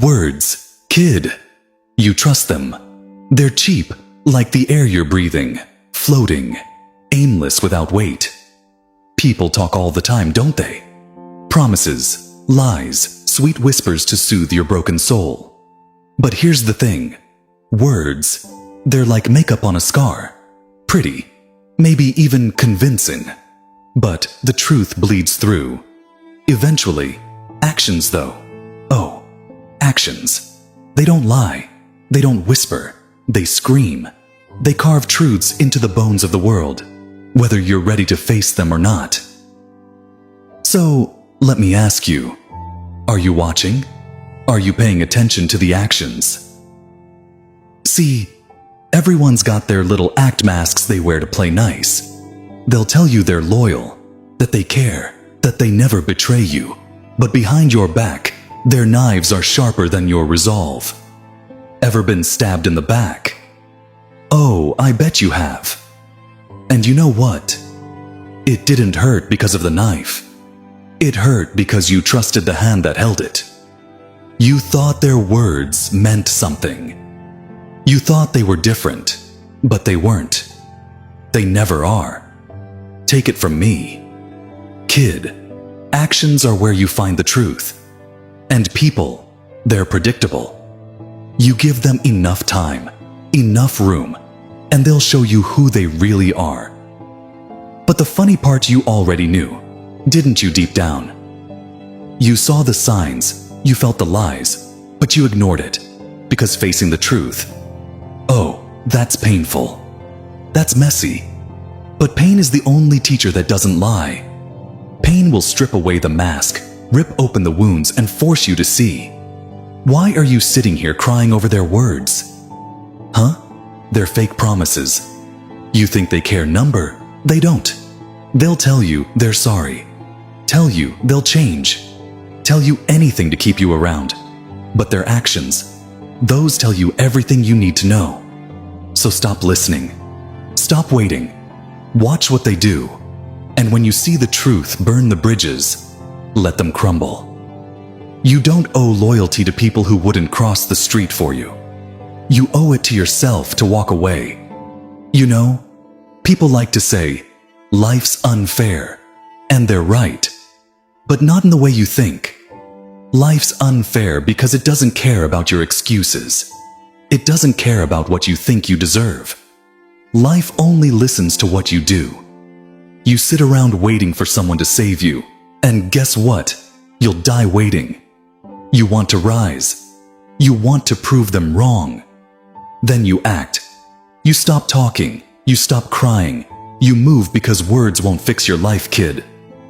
Words, kid. You trust them. They're cheap, like the air you're breathing, floating, aimless without weight. People talk all the time, don't they? Promises, lies, sweet whispers to soothe your broken soul. But here's the thing. Words, they're like makeup on a scar. Pretty, maybe even convincing. But the truth bleeds through. Eventually, actions though. Oh, actions. They don't lie. They don't whisper. They scream. They carve truths into the bones of the world, whether you're ready to face them or not. So, let me ask you, are you watching? Are you paying attention to the actions? See, everyone's got their little act masks they wear to play nice. They'll tell you they're loyal, that they care, that they never betray you. But behind your back, their knives are sharper than your resolve. Ever been stabbed in the back? Oh, I bet you have. And you know what? It didn't hurt because of the knife. It hurt because you trusted the hand that held it. You thought their words meant something. You thought they were different, but they weren't. They never are. Take it from me. Kid, actions are where you find the truth. And people, they're predictable. You give them enough time, enough room, and they'll show you who they really are. But the funny part you already knew, didn't you, deep down? You saw the signs, you felt the lies, but you ignored it, because facing the truth, oh, that's painful. That's messy. But pain is the only teacher that doesn't lie. Pain will strip away the mask, rip open the wounds, and force you to see. Why are you sitting here crying over their words? Huh? They're fake promises. You think they care number? They don't. They'll tell you they're sorry. Tell you they'll change. Tell you anything to keep you around. But their actions, those tell you everything you need to know. So stop listening. Stop waiting. Watch what they do. And when you see the truth burn the bridges, let them crumble. You don't owe loyalty to people who wouldn't cross the street for you. You owe it to yourself to walk away. You know, people like to say, life's unfair, and they're right. But not in the way you think. Life's unfair because it doesn't care about your excuses. It doesn't care about what you think you deserve. Life only listens to what you do. You sit around waiting for someone to save you, and guess what? You'll die waiting. You want to rise. You want to prove them wrong. Then you act. You stop talking. You stop crying. You move because words won't fix your life, kid.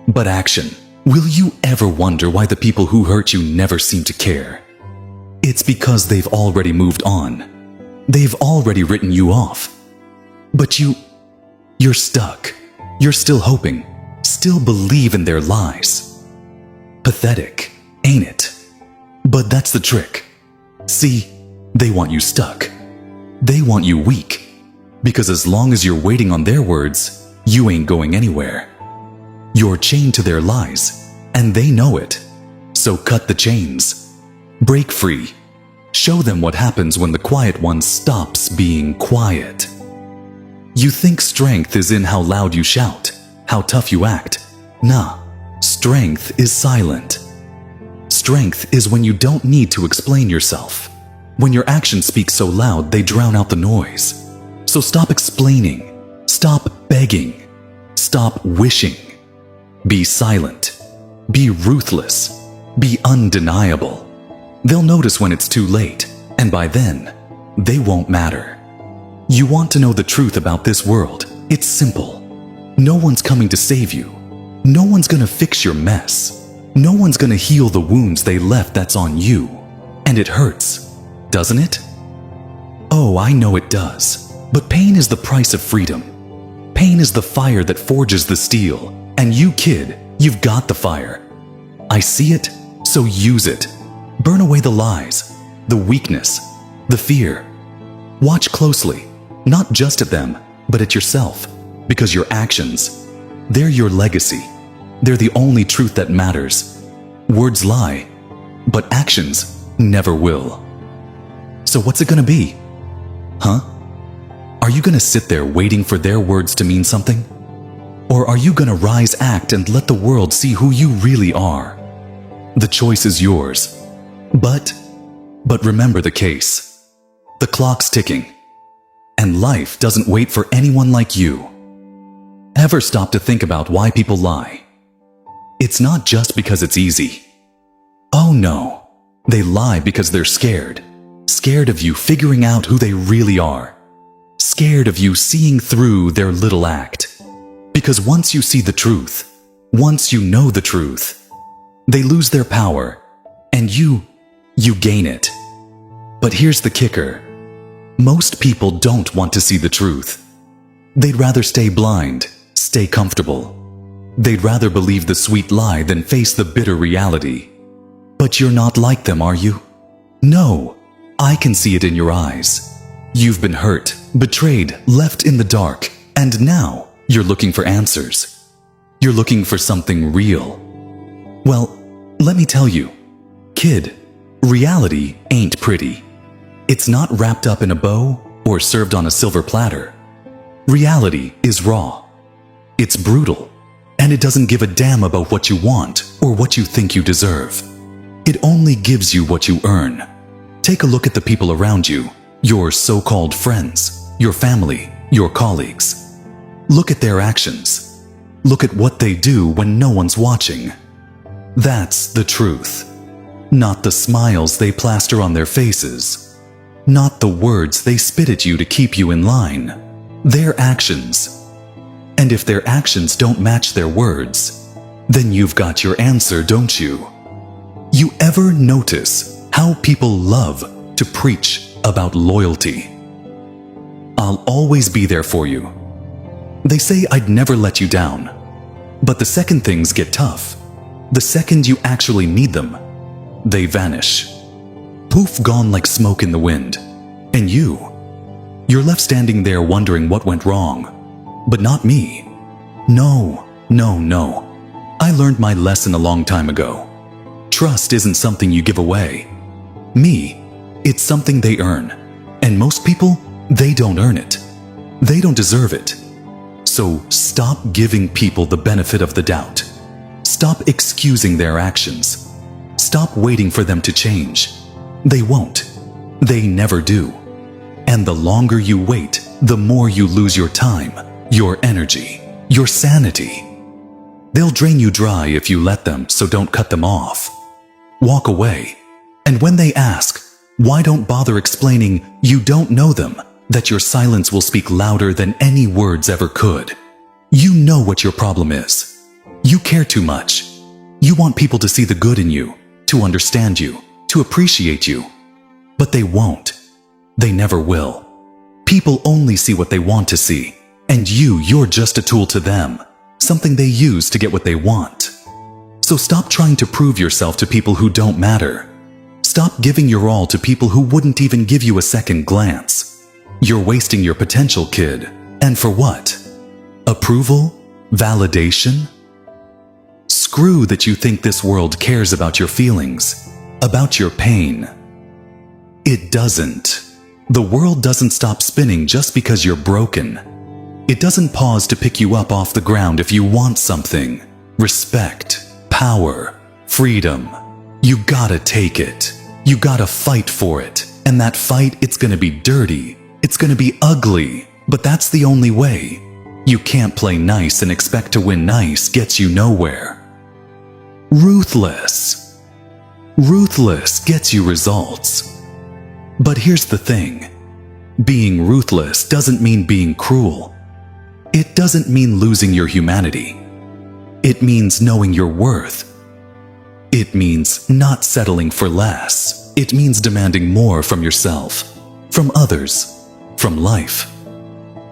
But action. Will you ever wonder why the people who hurt you never seem to care? It's because they've already moved on. They've already written you off. But you're stuck. You're still hoping. Still believe in their lies. Pathetic, ain't it? But that's the trick. See, they want you stuck. They want you weak. Because as long as you're waiting on their words, you ain't going anywhere. You're chained to their lies, and they know it. So cut the chains. Break free. Show them what happens when the quiet one stops being quiet. You think strength is in how loud you shout, how tough you act. Nah, strength is silent. Strength is when you don't need to explain yourself. When your actions speak so loud they drown out the noise. So stop explaining. Stop begging. Stop wishing. Be silent. Be ruthless. Be undeniable. They'll notice when it's too late, and by then, they won't matter. You want to know the truth about this world? It's simple. No one's coming to save you. No one's gonna fix your mess. No one's gonna heal the wounds they left. That's on you. And it hurts, doesn't it? Oh, I know it does. But pain is the price of freedom. Pain is the fire that forges the steel. And you, kid, you've got the fire. I see it, so use it. Burn away the lies, the weakness, the fear. Watch closely, not just at them, but at yourself. Because your actions, they're your legacy. They're the only truth that matters. Words lie, but actions, never will. So what's it gonna be? Huh? Are you gonna sit there waiting for their words to mean something? Or are you gonna rise, act, and let the world see who you really are? The choice is yours. But remember the case. The clock's ticking. And life doesn't wait for anyone like you. Ever stop to think about why people lie? It's not just because it's easy. Oh no, they lie because they're scared. Scared of you figuring out who they really are. Scared of you seeing through their little act. Because once you see the truth, once you know the truth, they lose their power, and you gain it. But here's the kicker. Most people don't want to see the truth. They'd rather stay blind, stay comfortable. They'd rather believe the sweet lie than face the bitter reality. But you're not like them, are you? No, I can see it in your eyes. You've been hurt, betrayed, left in the dark, and now you're looking for answers. You're looking for something real. Well, let me tell you, kid, reality ain't pretty. It's not wrapped up in a bow or served on a silver platter. Reality is raw. It's brutal, and it doesn't give a damn about what you want or what you think you deserve. It only gives you what you earn. Take a look at the people around you, your so-called friends, your family, your colleagues. Look at their actions. Look at what they do when no one's watching. That's the truth. Not the smiles they plaster on their faces. Not the words they spit at you to keep you in line. Their actions. And if their actions don't match their words, then you've got your answer, don't you? You ever notice how people love to preach about loyalty? I'll always be there for you. They say I'd never let you down. But the second things get tough, the second you actually need them, they vanish. Poof, gone like smoke in the wind. And you're left standing there wondering what went wrong. But not me. No. I learned my lesson a long time ago. Trust isn't something you give away. Me, it's something they earn. And most people, they don't earn it. They don't deserve it. So stop giving people the benefit of the doubt. Stop excusing their actions. Stop waiting for them to change. They won't. They never do. And the longer you wait, the more you lose your time, your energy, your sanity. They'll drain you dry if you let them, so don't cut them off. Walk away. And when they ask, why don't bother explaining you don't know them, that your silence will speak louder than any words ever could. You know what your problem is. You care too much. You want people to see the good in you, to understand you, to appreciate you. But they won't. They never will. People only see what they want to see, and you're just a tool to them, something they use to get what they want. So stop trying to prove yourself to people who don't matter. Stop giving your all to people who wouldn't even give you a second glance. You're wasting your potential, kid. And for what? Approval? Validation? Screw that you think this world cares about your feelings, about your pain. It doesn't. The world doesn't stop spinning just because you're broken. It doesn't pause to pick you up off the ground if you want something. Respect, power, freedom. You gotta take it. You gotta fight for it. And that fight, it's gonna be dirty. It's gonna be ugly. But that's the only way. You can't play nice and expect to win nice gets you nowhere. Ruthless. Ruthless gets you results. But here's the thing. Being ruthless doesn't mean being cruel. It doesn't mean losing your humanity. It means knowing your worth. It means not settling for less. It means demanding more from yourself, from others, from life.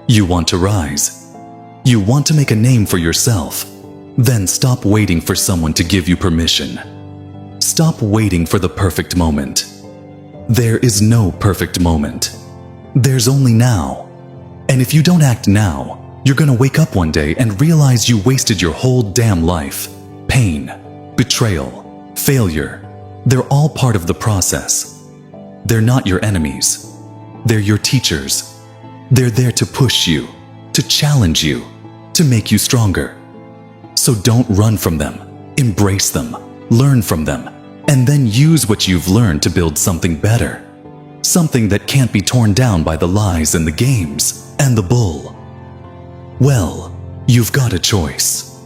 You want to rise. You want to make a name for yourself. Then stop waiting for someone to give you permission. Stop waiting for the perfect moment. There is no perfect moment. There's only now. And if you don't act now, you're gonna wake up one day and realize you wasted your whole damn life. Pain, betrayal, failure, They're all part of the process. They're not your enemies. They're your teachers. They're there to push you, to challenge you, to make you stronger. So don't run from them. Embrace them. Learn from them. And then use what you've learned to build something better. Something that can't be torn down by the lies and the games and the bull. Well, you've got a choice.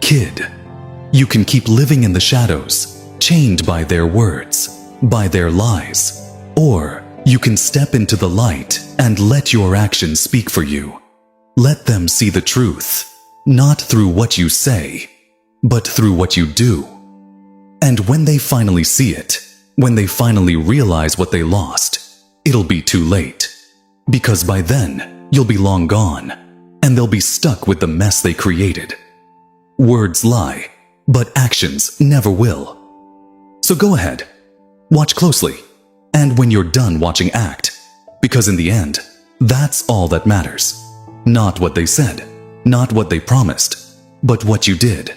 Kid, you can keep living in the shadows, chained by their words, by their lies. Or you can step into the light and let your actions speak for you. Let them see the truth, not through what you say, but through what you do. And when they finally see it, when they finally realize what they lost, it'll be too late. Because by then, you'll be long gone, and they'll be stuck with the mess they created. Words lie, but actions never will. So go ahead, watch closely, and when you're done watching, act. Because in the end, that's all that matters. Not what they said, not what they promised, but what you did.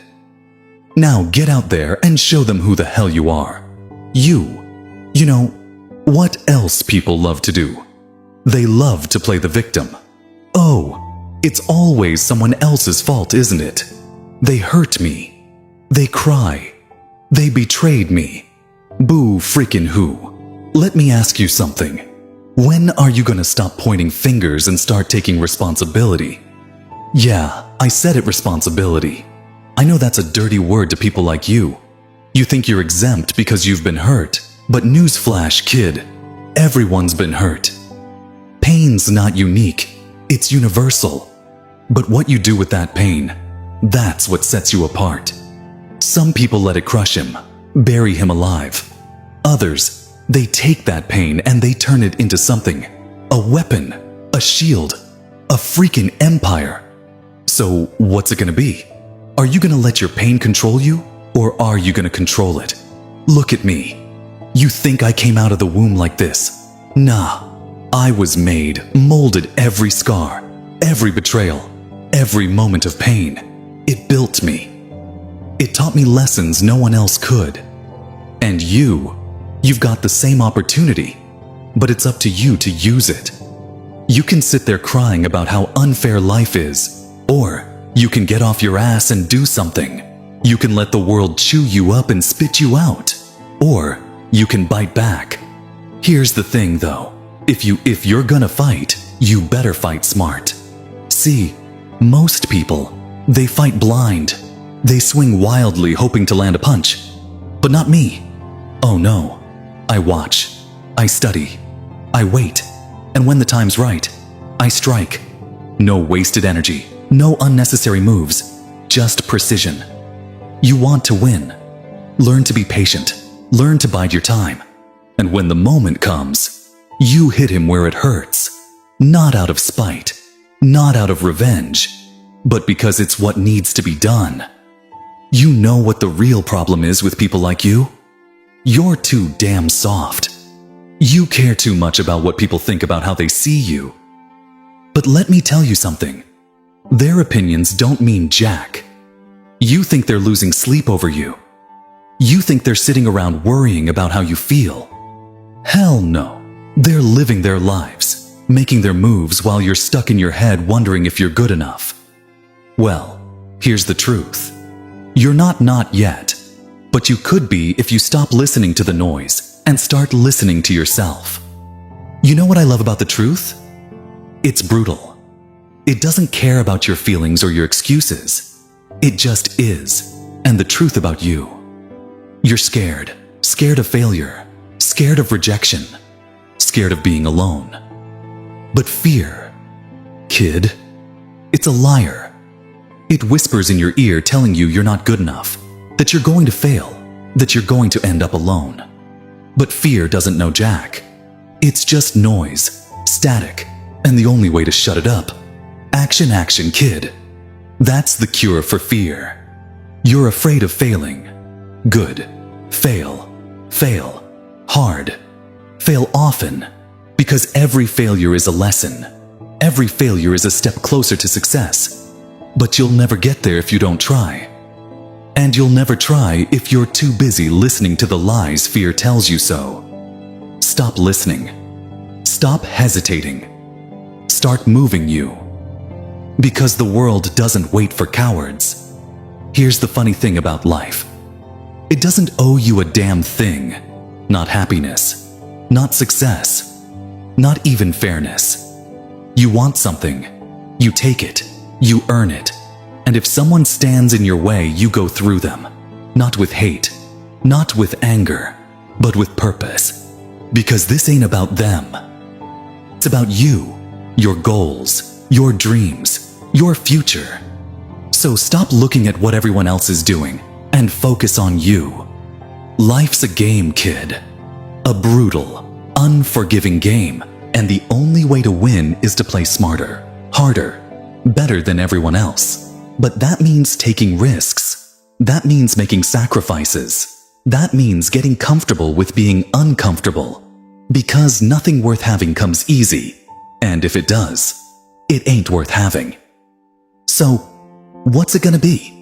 Now get out there and show them who the hell you are. You know, what else people love to do? They love to play the victim. Oh, it's always someone else's fault, isn't it? They hurt me. They cry. They betrayed me. Boo freaking who. Let me ask you something. When are you gonna stop pointing fingers and start taking responsibility? Yeah, I said it, responsibility. I know that's a dirty word to people like you. You think you're exempt because you've been hurt, but newsflash, kid, everyone's been hurt. Pain's not unique, it's universal. But what you do with that pain, that's what sets you apart. Some people let it crush him, bury him alive. Others, they take that pain and they turn it into something. A weapon, a shield, a freaking empire. So what's it gonna be? Are you gonna let your pain control you, or are you gonna control it? Look at me. You think I came out of the womb like this? Nah. I was made, molded every scar, every betrayal, every moment of pain. It built me. It taught me lessons no one else could. And you've got the same opportunity, but it's up to you to use it. You can sit there crying about how unfair life is, or you can get off your ass and do something. You can let the world chew you up and spit you out, or you can bite back. Here's the thing though, if you're gonna fight, you better fight smart. See, most people, they fight blind. They swing wildly hoping to land a punch. But not me. Oh no. I watch. I study. I wait. And when the time's right, I strike. No wasted energy. No unnecessary moves. Just precision. You want to win. Learn to be patient. Learn to bide your time. And when the moment comes, you hit him where it hurts. Not out of spite. Not out of revenge. But because it's what needs to be done. You know what the real problem is with people like you? You're too damn soft. You care too much about what people think about how they see you. But let me tell you something. Their opinions don't mean jack. You think they're losing sleep over you. You think they're sitting around worrying about how you feel. Hell no. They're living their lives, making their moves while you're stuck in your head wondering if you're good enough. Well, here's the truth. You're not yet, but you could be if you stop listening to the noise and start listening to yourself. You know what I love about the truth? It's brutal. It doesn't care about your feelings or your excuses. It just is, and the truth about you. You're scared of failure, scared of rejection, scared of being alone. But fear, kid, it's a liar. It whispers in your ear telling you you're not good enough, that you're going to fail, that you're going to end up alone. But fear doesn't know jack. It's just noise, static, and the only way to shut it up. Action, action, kid. That's the cure for fear. You're afraid of failing. Good. Fail. Fail. Hard. Fail often. Because every failure is a lesson. Every failure is a step closer to success. But you'll never get there if you don't try. And you'll never try if you're too busy listening to the lies fear tells you so. Stop listening. Stop hesitating. Start moving you. Because the world doesn't wait for cowards. Here's the funny thing about life. It doesn't owe you a damn thing. Not happiness. Not success. Not even fairness. You want something. You take it. You earn it. And if someone stands in your way, you go through them. Not with hate. Not with anger. But with purpose. Because this ain't about them. It's about you. Your goals. Your dreams. Your future. So stop looking at what everyone else is doing and focus on you. Life's a game, kid. A brutal, unforgiving game, and the only way to win is to play smarter, harder, better than everyone else. But that means taking risks. That means making sacrifices. That means getting comfortable with being uncomfortable. Because nothing worth having comes easy, and if it does, it ain't worth having. So, what's it gonna be?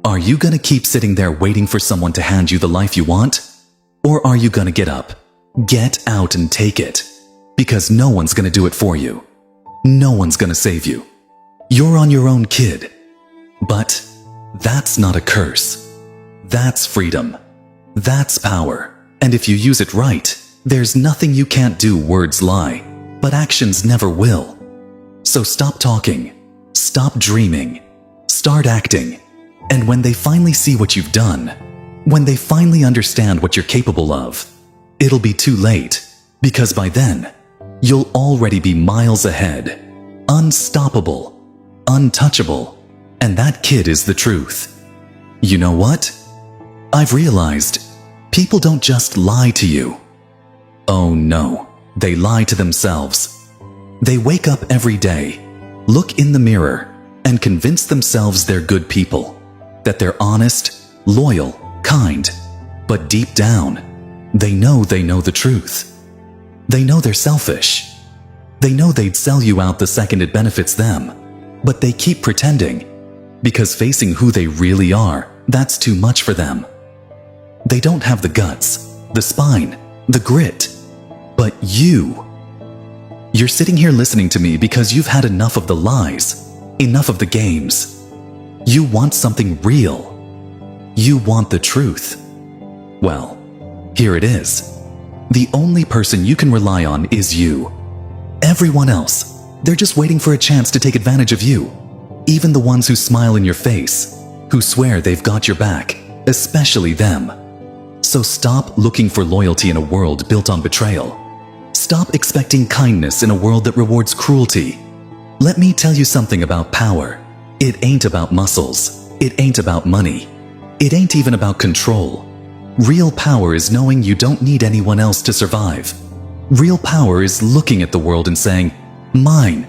Are you gonna keep sitting there waiting for someone to hand you the life you want? Or are you gonna get up, get out and take it? Because no one's gonna do it for you. No one's gonna save you. You're on your own, kid. But that's not a curse. That's freedom. That's power. And if you use it right, there's nothing you can't do. Words lie, but actions never will. So stop talking. Stop dreaming. Start acting. And when they finally see what you've done, when they finally understand what you're capable of, it'll be too late, because by then, you'll already be miles ahead, unstoppable, untouchable, and that, kid, is the truth. You know what? I've realized people don't just lie to you. Oh no, they lie to themselves. They wake up every day, look in the mirror, and convince themselves they're good people, that they're honest, loyal, kind, but deep down, they know the truth. They know they're selfish. They know they'd sell you out the second it benefits them, but they keep pretending, because facing who they really are, that's too much for them. They don't have the guts, the spine, the grit, but you're sitting here listening to me because you've had enough of the lies, enough of the games. You want something real. You want the truth. Well, here it is. The only person you can rely on is you. Everyone else, they're just waiting for a chance to take advantage of you. Even the ones who smile in your face, who swear they've got your back, especially them. So stop looking for loyalty in a world built on betrayal. Stop expecting kindness in a world that rewards cruelty. Let me tell you something about power. It ain't about muscles. It ain't about money. It ain't even about control. Real power is knowing you don't need anyone else to survive. Real power is looking at the world and saying, mine.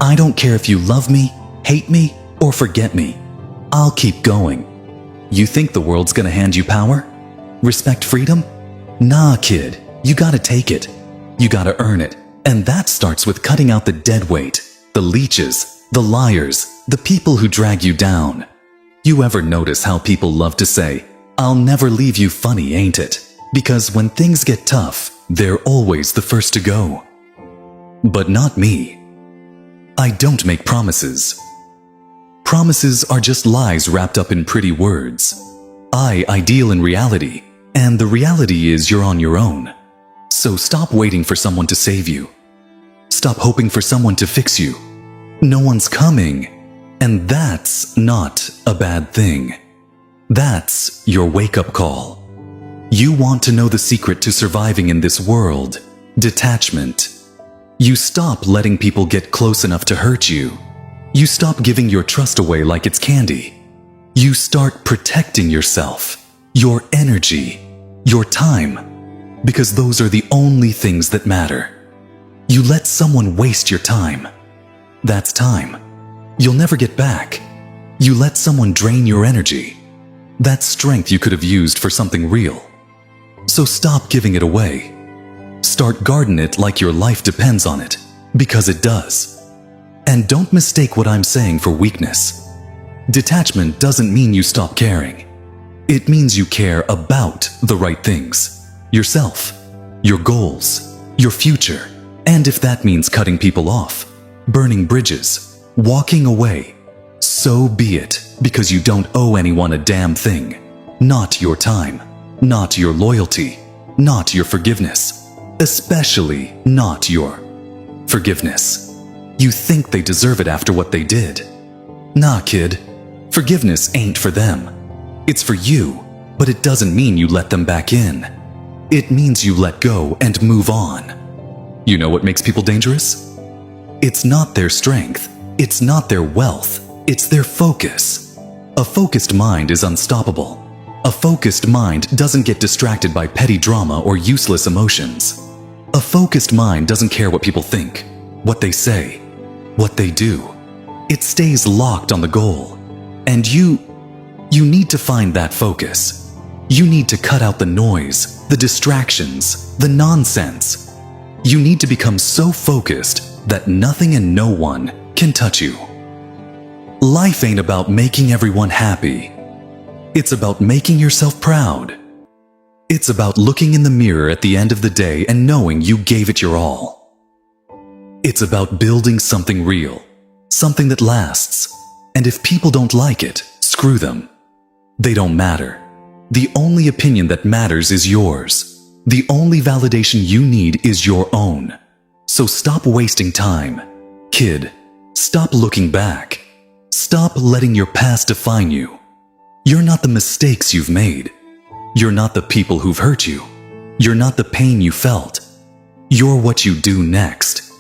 I don't care if you love me, hate me, or forget me. I'll keep going. You think the world's gonna hand you power? Respect freedom? Nah, kid. You gotta take it. You gotta earn it. And that starts with cutting out the deadweight, the leeches, the liars, the people who drag you down. You ever notice how people love to say, I'll never leave you funny, ain't it? Because when things get tough, they're always the first to go. But not me. I don't make promises. Promises are just lies wrapped up in pretty words. I deal in reality, and the reality is you're on your own. So stop waiting for someone to save you. Stop hoping for someone to fix you. No one's coming. And that's not a bad thing. That's your wake-up call. You want to know the secret to surviving in this world: detachment. You stop letting people get close enough to hurt you. You stop giving your trust away like it's candy. You start protecting yourself, your energy, your time, because those are the only things that matter. You let someone waste your time. That's time. You'll never get back. You let someone drain your energy. That's strength you could have used for something real. So stop giving it away. Start guarding it like your life depends on it, because it does. And don't mistake what I'm saying for weakness. Detachment doesn't mean you stop caring. It means you care about the right things. Yourself, your goals, your future. And if that means cutting people off, burning bridges, walking away, so be it, because you don't owe anyone a damn thing. Not your time, not your loyalty, not your forgiveness, especially not your forgiveness. You think they deserve it after what they did. Nah, kid. Forgiveness ain't for them. It's for you, but it doesn't mean you let them back in. It means you let go and move on. You know what makes people dangerous? It's not their strength. It's not their wealth. It's their focus. A focused mind is unstoppable. A focused mind doesn't get distracted by petty drama or useless emotions. A focused mind doesn't care what people think, what they say, what they do. It stays locked on the goal. And you need to find that focus. You need to cut out the noise, the distractions, the nonsense. You need to become so focused that nothing and no one can touch you. Life ain't about making everyone happy. It's about making yourself proud. It's about looking in the mirror at the end of the day and knowing you gave it your all. It's about building something real, something that lasts. And if people don't like it, screw them. They don't matter. The only opinion that matters is yours. The only validation you need is your own. So stop wasting time. Kid, stop looking back. Stop letting your past define you. You're not the mistakes you've made. You're not the people who've hurt you. You're not the pain you felt. You're what you do next.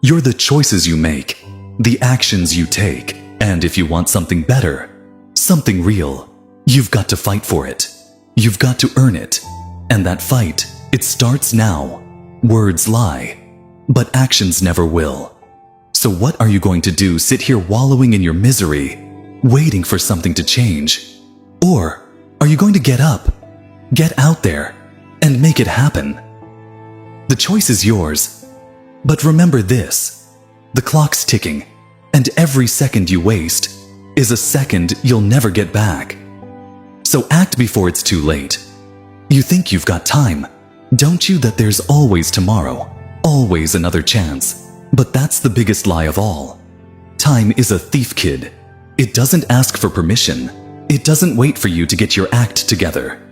You're the choices you make, the actions you take. And if you want something better, something real, you've got to fight for it. You've got to earn it. And that fight, it starts now. Words lie, but actions never will. So what are you going to do? Sit here wallowing in your misery, waiting for something to change? Or are you going to get up, get out there, and make it happen? The choice is yours. But remember this, the clock's ticking, and every second you waste is a second you'll never get back. So act before it's too late. You think you've got time, don't you, that there's always tomorrow, always another chance. But that's the biggest lie of all. Time is a thief, kid. It doesn't ask for permission. It doesn't wait for you to get your act together.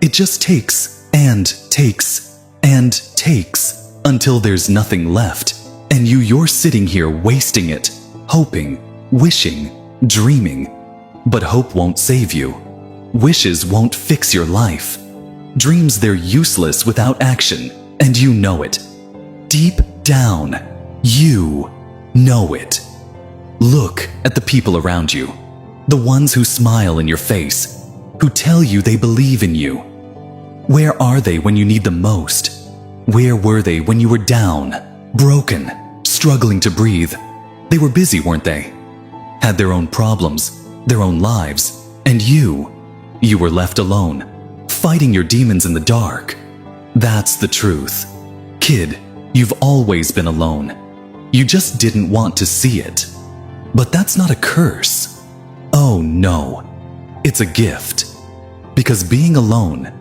It just takes and takes and takes until there's nothing left, and you're sitting here wasting it, hoping, wishing, dreaming. But hope won't save you. Wishes won't fix your life. Dreams, they're useless without action, and you know it. Deep down, you know it. Look at the people around you, the ones who smile in your face, who tell you they believe in you. Where are they when you need them most? Where were they when you were down, broken, struggling to breathe? They were busy, weren't they? Had their own problems, their own lives, and you were left alone, fighting your demons in the dark. That's the truth. Kid, you've always been alone. You just didn't want to see it. But that's not a curse. Oh no, it's a gift. Because being alone,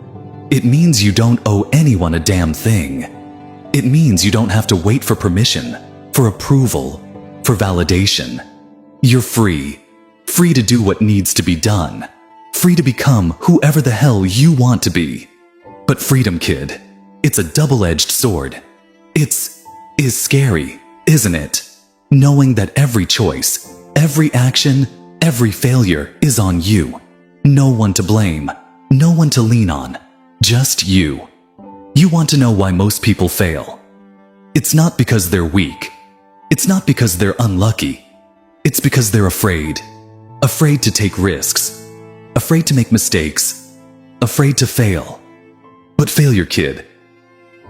it means you don't owe anyone a damn thing. It means you don't have to wait for permission, for approval, for validation. You're free. Free to do what needs to be done. Free to become whoever the hell you want to be. But freedom, kid, it's a double-edged sword. Is scary, isn't it? Knowing that every choice, every action, every failure is on you. No one to blame, no one to lean on, just you. You want to know why most people fail? It's not because they're weak. It's not because they're unlucky. It's because they're afraid. Afraid to take risks. Afraid to make mistakes. Afraid to fail. But failure, kid,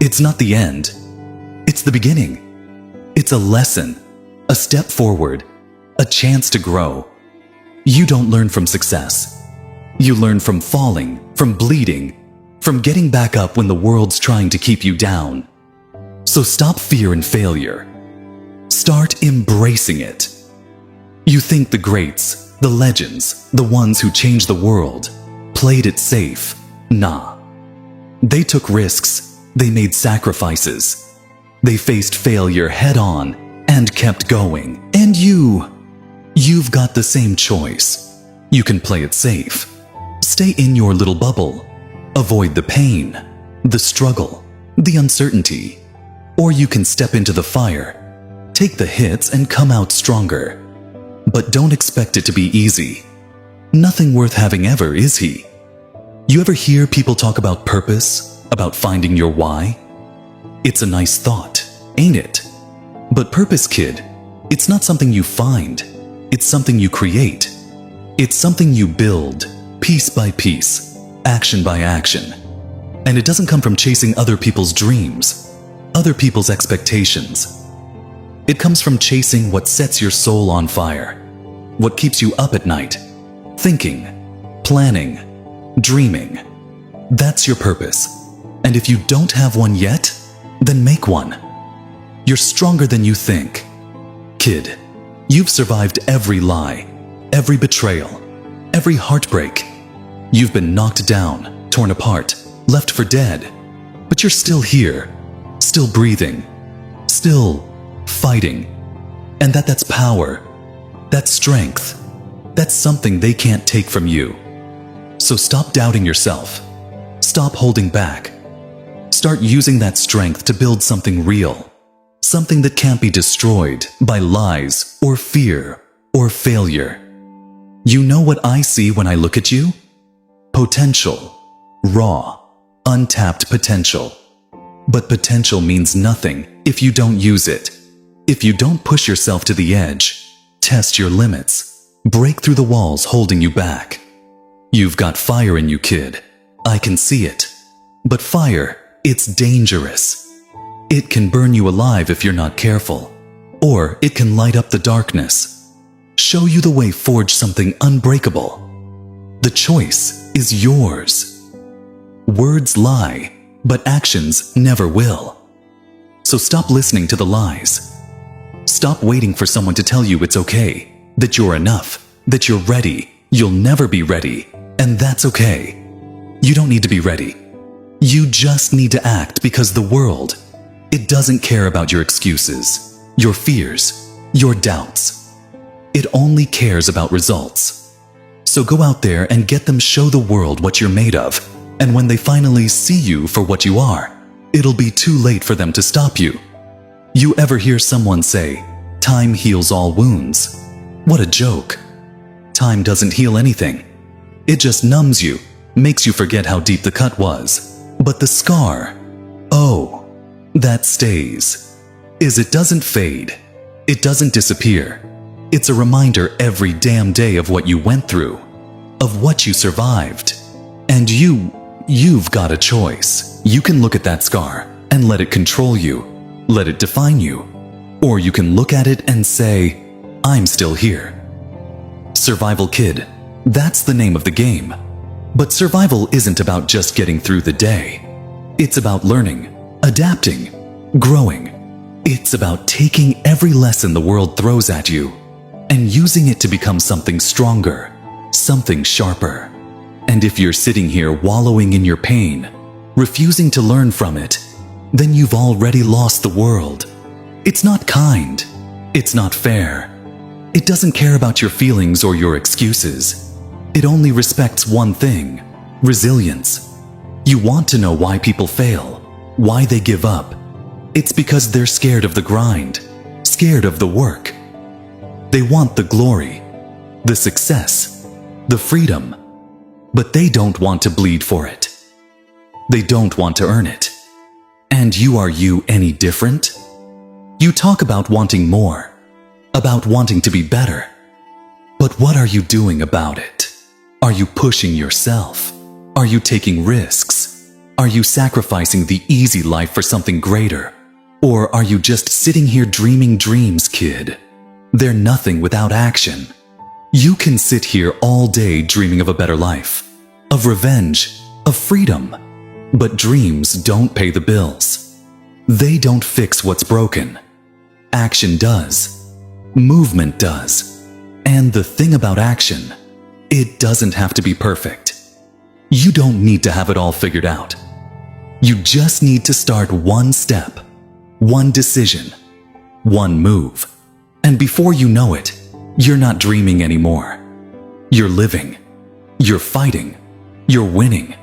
it's not the end. It's the beginning. It's a lesson, a step forward, a chance to grow. You don't learn from success. You learn from falling, from bleeding, from getting back up when the world's trying to keep you down. So stop fear and failure. Start embracing it. You think the greats, the legends, the ones who changed the world, played it safe. Nah. They took risks. They made sacrifices. They faced failure head on and kept going. And you've got the same choice. You can play it safe. Stay in your little bubble. Avoid the pain, the struggle, the uncertainty. Or you can step into the fire, take the hits and come out stronger. But don't expect it to be easy. Nothing worth having ever is he. You ever hear people talk about purpose, about finding your why? It's a nice thought, ain't it? But purpose, kid, it's not something you find. It's something you create. It's something you build, piece by piece, action by action. And it doesn't come from chasing other people's dreams, other people's expectations. It comes from chasing what sets your soul on fire, what keeps you up at night, thinking, planning, dreaming. That's your purpose. And if you don't have one yet, then make one. You're stronger than you think. Kid, you've survived every lie, every betrayal, every heartbreak. You've been knocked down, torn apart, left for dead. But you're still here, still breathing, still fighting. And that's power. That's strength. That's something they can't take from you. So stop doubting yourself. Stop holding back. Start using that strength to build something real. Something that can't be destroyed by lies or fear or failure. You know what I see when I look at you? Potential. Raw, untapped potential. But potential means nothing if you don't use it. If you don't push yourself to the edge, test your limits, break through the walls holding you back. You've got fire in you, kid. I can see it. But fire, it's dangerous. It can burn you alive if you're not careful. Or it can light up the darkness. Show you the way, forge something unbreakable. The choice is yours. Words lie, but actions never will. So stop listening to the lies. Stop waiting for someone to tell you it's okay, that you're enough, that you're ready. You'll never be ready, and that's okay. You don't need to be ready. You just need to act, because the world, it doesn't care about your excuses, your fears, your doubts. It only cares about results. So go out there and get them, show the world what you're made of. And when they finally see you for what you are, it'll be too late for them to stop you. You ever hear someone say, "Time heals all wounds"? What a joke. Time doesn't heal anything. It just numbs you, makes you forget how deep the cut was. But the scar, oh, that stays. It doesn't fade. It doesn't disappear. It's a reminder every damn day of what you went through, of what you survived. And you've got a choice. You can look at that scar and let it control you, let it define you. Or you can look at it and say, "I'm still here." Survival, kid, that's the name of the game. But survival isn't about just getting through the day. It's about learning, adapting, growing. It's about taking every lesson the world throws at you and using it to become something stronger, something sharper. And if you're sitting here wallowing in your pain, refusing to learn from it, then you've already lost the world. It's not kind. It's not fair. It doesn't care about your feelings or your excuses. It only respects one thing: resilience. You want to know why people fail, why they give up. It's because they're scared of the grind, scared of the work. They want the glory, the success, the freedom, but they don't want to bleed for it. They don't want to earn it. And are you any different? You talk about wanting more, about wanting to be better. But what are you doing about it? Are you pushing yourself? Are you taking risks? Are you sacrificing the easy life for something greater? Or are you just sitting here dreaming dreams, kid? They're nothing without action. You can sit here all day dreaming of a better life, of revenge, of freedom. But dreams don't pay the bills. They don't fix what's broken. Action does. Movement does. And the thing about action, it doesn't have to be perfect. You don't need to have it all figured out. You just need to start one step, one decision, one move. And before you know it, you're not dreaming anymore. You're living. You're fighting. You're winning.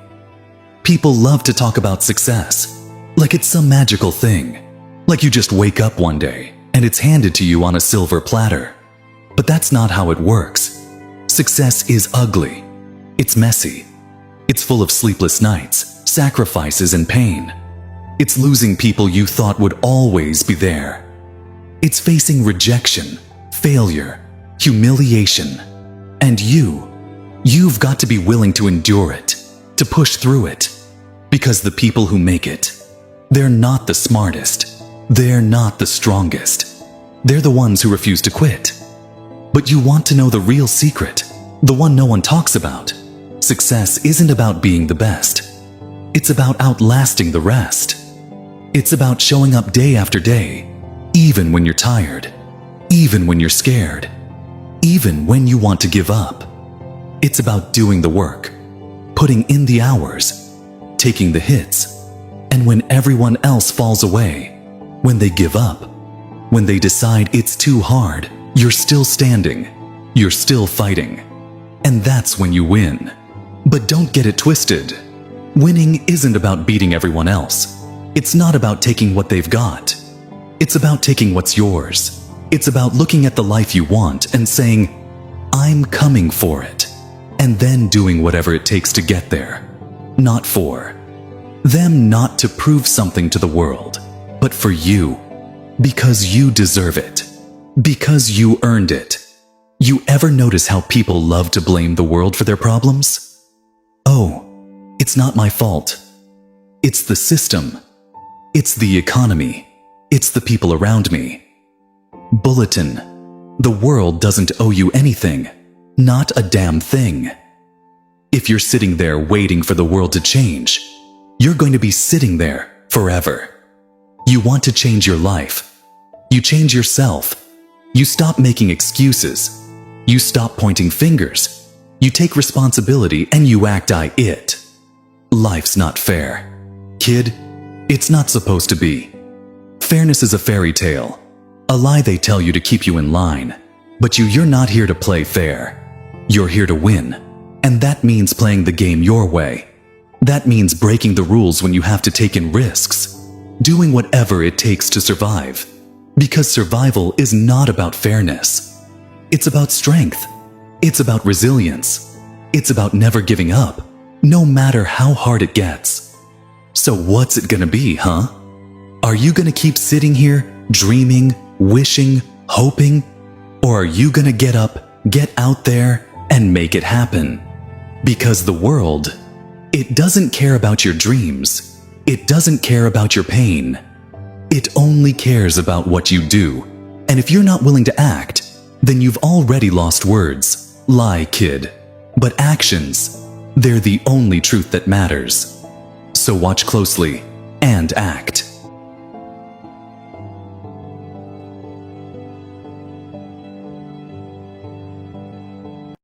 People love to talk about success, like it's some magical thing. Like you just wake up one day and it's handed to you on a silver platter. But that's not how it works. Success is ugly. It's messy. It's full of sleepless nights, sacrifices, and pain. It's losing people you thought would always be there. It's facing rejection, failure, humiliation. And you've got to be willing to endure it, to push through it. Because the people who make it, they're not the smartest. They're not the strongest. They're the ones who refuse to quit. But you want to know the real secret, the one no one talks about. Success isn't about being the best. It's about outlasting the rest. It's about showing up day after day, even when you're tired, even when you're scared, even when you want to give up. It's about doing the work, putting in the hours, taking the hits, and when everyone else falls away, when they give up, when they decide it's too hard, you're still standing, you're still fighting. And that's when you win. But don't get it twisted. Winning isn't about beating everyone else. It's not about taking what they've got. It's about taking what's yours. It's about looking at the life you want and saying, I'm coming for it, and then doing whatever it takes to get there. Not for them, not to prove something to the world, but for you, because you deserve it, because you earned it. You ever notice how people love to blame the world for their problems? Oh, it's not my fault. It's the system. It's the economy. It's the people around me. Bulletin. The world doesn't owe you anything. Not a damn thing. If you're sitting there waiting for the world to change, you're going to be sitting there forever. You want to change your life. You change yourself. You stop making excuses. You stop pointing fingers. You take responsibility and you act it. Life's not fair. Kid, it's not supposed to be. Fairness is a fairy tale, a lie they tell you to keep you in line. But you're not here to play fair. You're here to win. And that means playing the game your way. That means breaking the rules when you have to take in risks. Doing whatever it takes to survive. Because survival is not about fairness. It's about strength. It's about resilience. It's about never giving up, no matter how hard it gets. So what's it gonna be, huh? Are you gonna keep sitting here, dreaming, wishing, hoping? Or are you gonna get up, get out there, and make it happen? Because the world, it doesn't care about your dreams. It doesn't care about your pain. It only cares about what you do. And if you're not willing to act, then you've already lost words. Lie, kid. But actions, they're the only truth that matters. So watch closely and act.